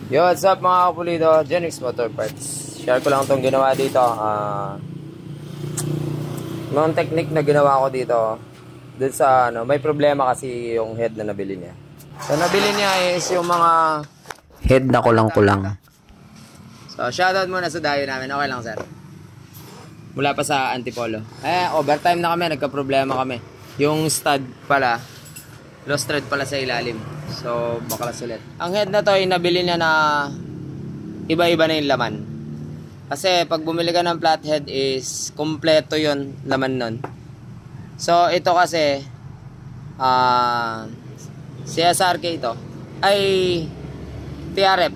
Yo, what's up mga kapulido? Genix Motor Parts. Share ko lang itong ginawa dito. Mga technique na ginawa ko dito. Dun sa may problema kasi yung head na nabili niya. So nabili niya is yung mga head na kulang-kulang. So shoutout muna sa dayo namin. Okay lang sir. Mula pa sa Antipolo. Overtime na kami. Nagka-problema kami. Yung stud pala, lost thread pala sa ilalim. So, baklas ulit. Ang head na to ay nabili niya na iba-iba na yung laman. Kasi pag bumili ka ng flathead is kompleto yon laman nun. So, ito kasi CSRK ito ay TRF.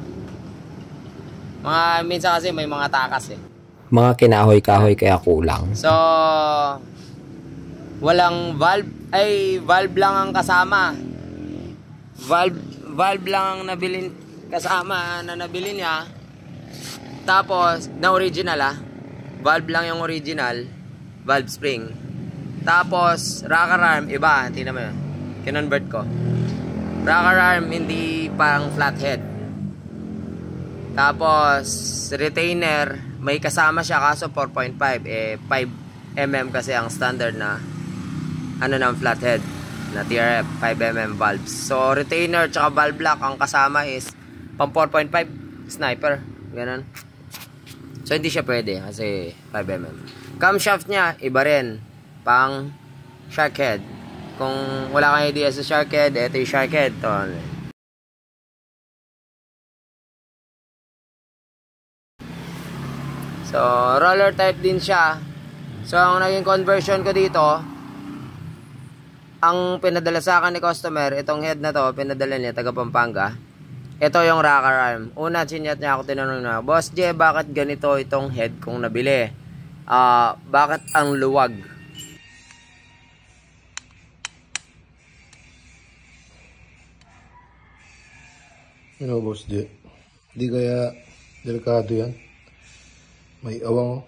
Minsan kasi may mga takas eh. Mga kinahoy-kahoy kaya kulang. So, walang valve. Valve lang ang kasama. Valve lang ang nabili kasama na nabili niya. Tapos na original valve lang yung original, valve spring. Tapos rocker arm iba, tingnan mo 'yun. Kinonvert ko. Rocker arm hindi pang flathead. Tapos retainer may kasama siya kaso 4.5 5 mm kasi ang standard na ng flathead na TRF 5mm valves. So retainer tsaka valve lock ang kasama is pang 4.5 sniper, ganun. So hindi siya pwede kasi 5mm. Camshaft niya iba rin, pang shark head. Kung wala kang idea sa shark head, ito yung shark head to. So roller type din siya. So ang naging conversion ko dito, ang pinadala sa akin ni customer, itong head na to, pinadala niya, taga Pampanga. Ito yung rocker arm. Una, chinyat niya ako, tinanong na, Boss J, bakit ganito itong head kong nabili? Bakit ang luwag? Boss J, di kaya delikado yan? May awang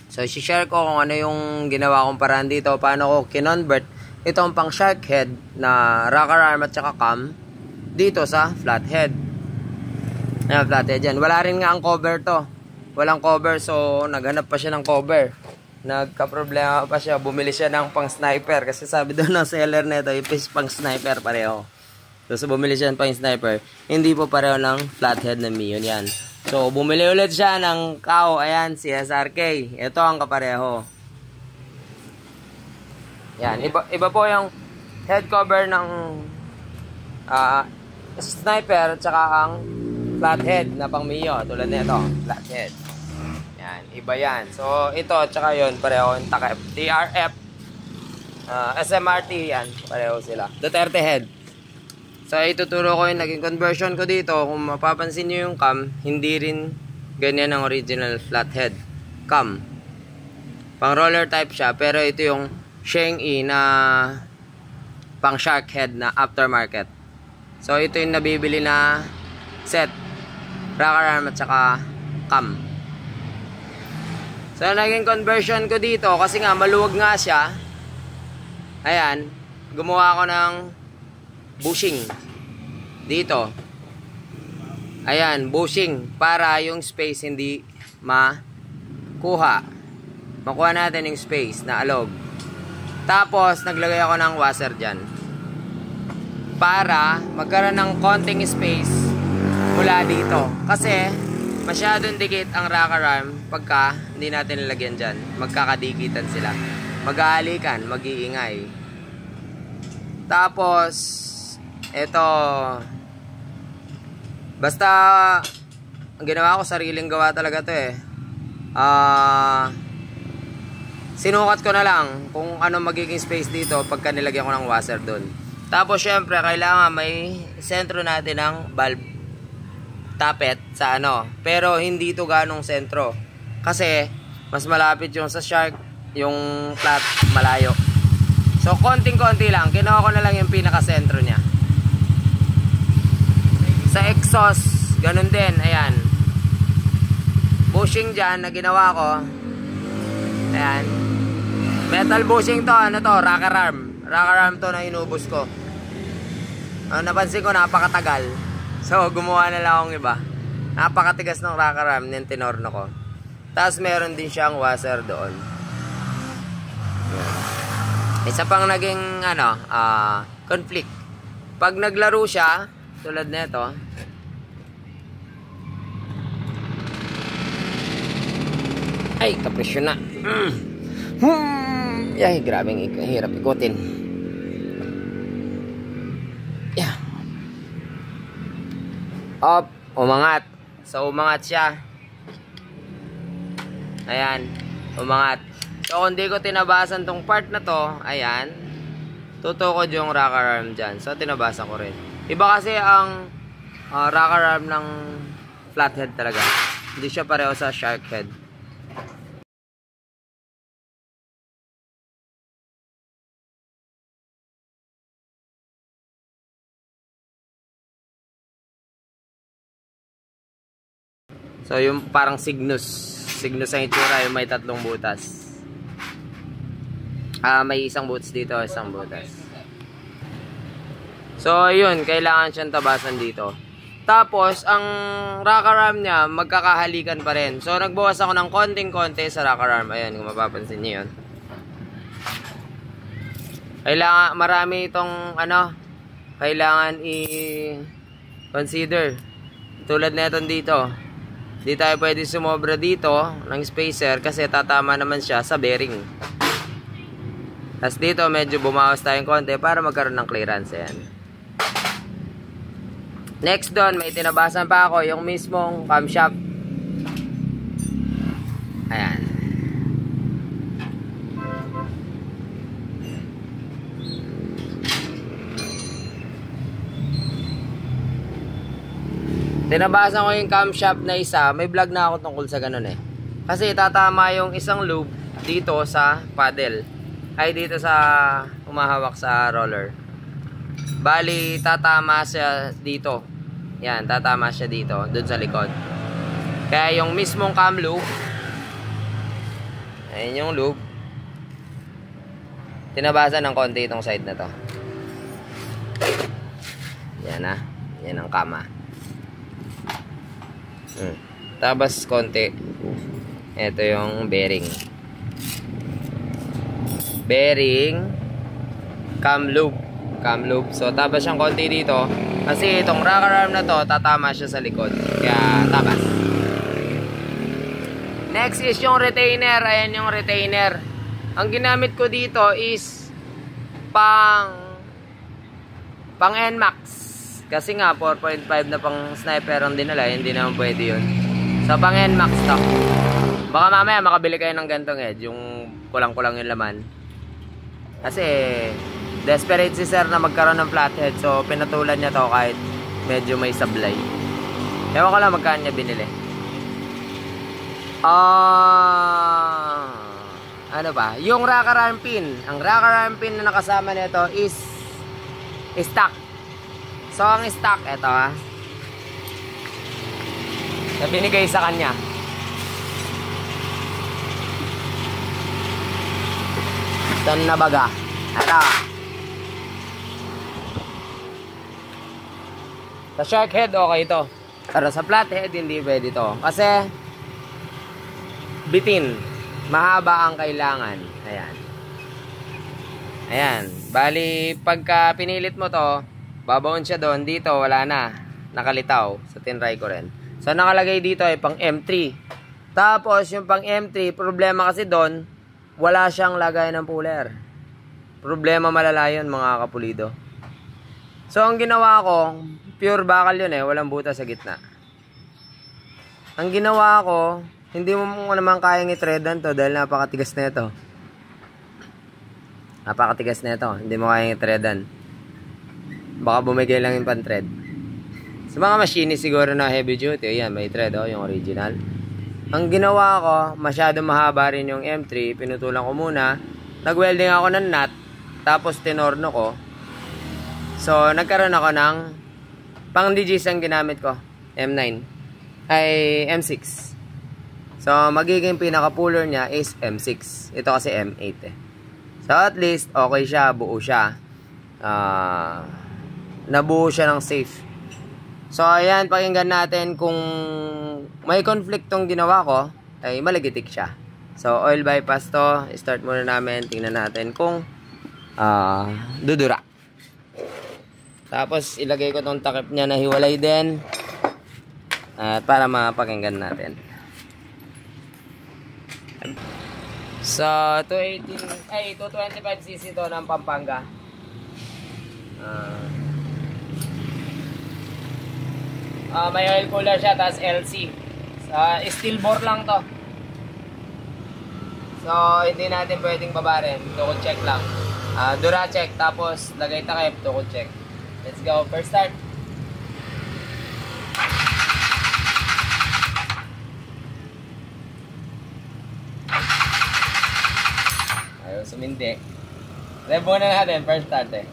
So, i-share ko kung ano yung ginawa kong paraan dito. Paano ko kinonvert itong pang shark head na rocker arm at saka cam dito sa flathead. Ayan, flathead yan. Wala rin nga ang cover to. Walang cover, so naghanap pa siya ng cover. Nagka-problema pa siya. Bumili siya ng pang sniper. Kasi sabi doon ng seller nito, ipis pang sniper pareho. So, bumili siya ng pang sniper. Hindi po pareho ng flathead na Mion yan. So, bumili ulit siya ng cow. Ayan, CSRK. Ito ang kapareho. Yan. Iba po yung head cover ng sniper at saka ang flathead na pang Mio. Tulad nito, flathead. Yan. Iba yan. So, ito at saka yun. Pareho yung takip. TRF. SMRT yan. Pareho sila. Duterte head. So, ituturo ko yung naging conversion ko dito. Kung mapapansin nyo yung cam, hindi rin ganyan ang original flathead cam. Pang roller type siya, pero ito yung Sheng-E na pang shark head na aftermarket. So, ito yung nabibili na set, rocker arm at saka cam. So, naging conversion ko dito, kasi nga maluwag nga siya. Ayan, gumawa ko ng bushing dito. Ayan, bushing para yung space hindi makuha natin yung space na alog. Tapos naglagay ako ng washer dyan para magkaroon ng konting space mula dito, kasi masyadong dikit ang rocker arm. Pagka hindi natin nilagyan dyan, magkakadikitan sila, mag-aalikan, mag-iingay. Tapos ito, basta ang ginawa ko, sariling gawa talaga to eh. Sinukat ko na lang kung ano magiging space dito pagka nilagyan ko ng washer doon. Tapos syempre kailangan may sentro natin ng valve tappet sa Pero hindi to ganong sentro, kasi mas malapit yung sa shark yung flat malayo. So konting-konti lang, kinuha ko na lang yung pinaka-sentro niya. Sa exhaust, ganun din, ayan. Bushing dyan na ginawa ko. Ayan. Metal bushing to, ano to, rocker arm. Rocker arm to na inubos ko. Napansin ko napakatagal. So gumawa na lang akong iba. Napakatigas ng rocker arm, yung tinorno ko. Tapos meron din siyang washer doon. Isa pang naging conflict. Pag naglaro siya, tulad nito. Ay, kapresyon na. Ay, grabing hirap ikutin. Yeah. Up, umangat. So umangat siya. Ayan, umangat. So kung di ko tinabasan tong part na to, ayan, tutukod yung rocker arm dyan. So tinabasan ko rin. Iba kasi ang rocker arm ng flathead talaga. Hindi siya pareho sa shark head. So yung parang Cygnus ang itsura, yung may tatlong butas. May isang butas dito, isang butas. So yun, kailangan siyang tabasan dito. Tapos ang rocker arm niya magkakahalikan pa rin. So nagbawas ako ng konting-konti sa rocker arm. Ayan, kung mapapansin niyo yun. Kailangan, marami itong kailangan i-consider. Tulad na itong dito. Di tayo pwede sumobra dito ng spacer kasi tatama naman siya sa bearing. Tapos dito medyo bumawas tayong konti para magkaroon ng clearance. Ayan. Next doon, may tinabasan pa ako yung mismong camshaft. Ayan. Tinabasan ko yung camshaft na isa. May vlog na ako tungkol sa ganun eh. Kasi tatama yung isang lube dito sa paddle. Ay dito sa humahawak sa roller. Bali tatama siya dito. Yan, tatama siya dito, doon sa likod. Kaya yung mismong cam lube, ayun yung lube, tinabasan ng konti itong side na to. Yan na. Yan ang kama. Tabas konti. Ito yung bearing. Bearing cam loop. So tabas siyang konti dito kasi itong rocker arm na to tatama siya sa likod. Kaya tabas. Next is yung retainer. Ayan yung retainer. Ang ginamit ko dito is pang NMAX. Kasi nga 4.5 na pang sniper ang dinala, hindi naman pwede yun. So pang NMAX to. Baka mamaya makabili kayo ng gantong edge, yung kulang-kulang yung laman. Kasi desperate si sir na magkaroon ng flathead, so pinatulan niya to kahit medyo may sablay. Ewan ko lang magkano niya binili. Ano ba? Yung rocker arm pin. Ang rocker arm pin na nakasama nito is stock. So ang stock, eto na binigay sa kanya. Saan na baga? Eto. Sa shark head, okay ito. Pero sa flathead, hindi pwede ito. Kasi bitin. Mahaba ang kailangan. Ayan. Ayan. Bali, pagka pinilit mo to, babaon siya doon. Dito, wala na. Nakalitaw. So, tinry ko rin. So, nakalagay dito ay pang M3. Tapos, yung pang M3, problema kasi doon, wala siyang lagay ng puller. Problema malala yun, mga kapulido. So, ang ginawa ko, pure bakal yun eh. Walang butas sa gitna. Ang ginawa ko, hindi mo naman kayang i-threadan to dahil napakatigas na ito. Napakatigas na ito. Hindi mo kayang i-threadan. Baka bumigay lang yung pan-thread. Sa mga machine siguro na heavy duty, ayan, may thread, oh, yung original. ang ginawa ko, masyado mahaba rin yung M3, pinutulan ko muna, nag-welding ako ng nut, tapos tinorno ko. So, nagkaroon ako ng pang DGs ang ginamit ko, M9, ay M6. So, magiging pinaka-puller niya is M6. Ito kasi M8 eh. So, at least, okay siya, buo siya. Nabuo siya ng safe. So, ayan, pakinggan natin kung may conflict tong ginawa ko, ay malagitik siya. So, oil bypass to. Start muna namin. Tingnan natin kung dudura. Tapos, ilagay ko tong takip niya na hiwalay din. At para mapakinggan natin. So, 225cc to ng Pampanga. May oil cooler siya, tapos LC. Steel bore lang to. So, hindi natin pwedeng babarin. Tukod check lang. Dura check, tapos lagay takip, tukod check. Let's go. First start. Ayaw sumindi. Rev muna natin. First start eh.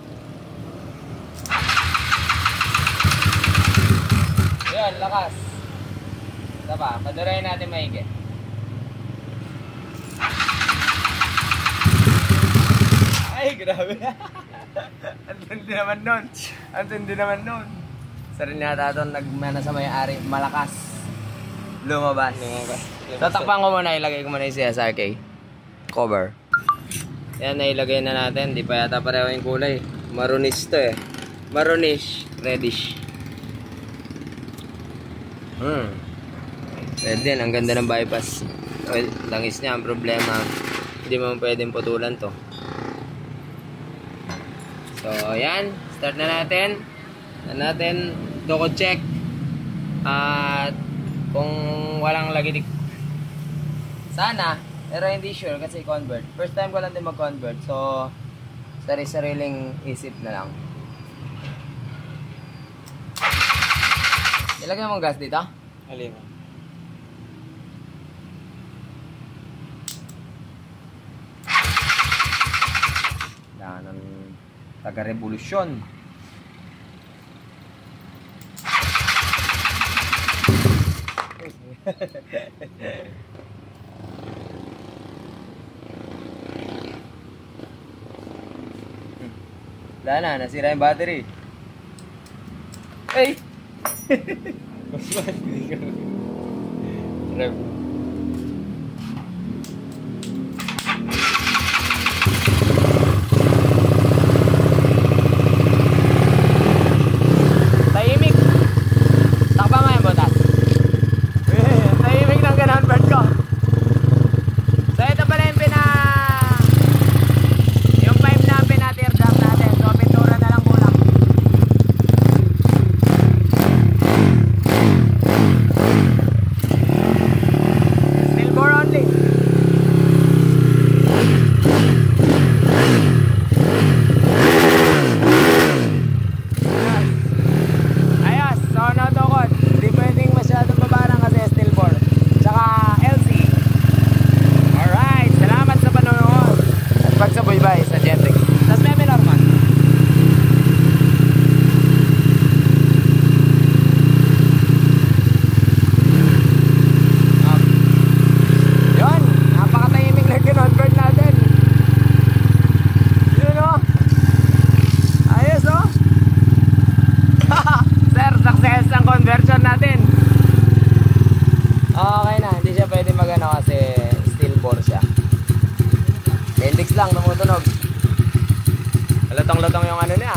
Yun, lakas. Isa pa, padurayin natin maigi. Ay, grabe. Ang tindi naman nun. Ang tindi naman nun. Isa rin yata ito, nagmana sa may-ari, malakas. Lumabas. So, takpan ko muna, ilagay ko muna yung CSRK cover. Yan, nailagay na natin. Di pa yata pareho yung kulay. Marunish to eh. Marunish, reddish. Pwede din, ang ganda ng bypass. Well, langis niya, ang problema, hindi mo pwedeng putulan to. So, ayan, start na natin. Tukod check. At kung walang lagitik, sana, pero hindi sure kasi convert. First time ko lang din mag-convert, so sariling isip na lang. Ilagay mo gas dito? Alin? Dahan ng taga-revolusyon. Wala na, nasira yung battery. Hey! Rev. Tahimik. Takpa mo yung butas. Tahimik ng ganun bird ko. So ito pala yung yung pipe na pina-teardrop natin. So pintura na lang kulang. Steel bore only. Ayos, so natukod. Hindi pwedeng masyadong babarang kasi steel bore. Tsaka LC. Alright, salamat sa panonood. At pagsabuybay sa Jetrix. Tapos may Norman. Yun, napakatahimik na kinonvert natin. Yun o. Ayos o. Sir, success ang conversion natin. Okay na, hindi siya pwede magano kasi steel bore siya. Index lang, tumutunog. Latong-latong yung ano niya.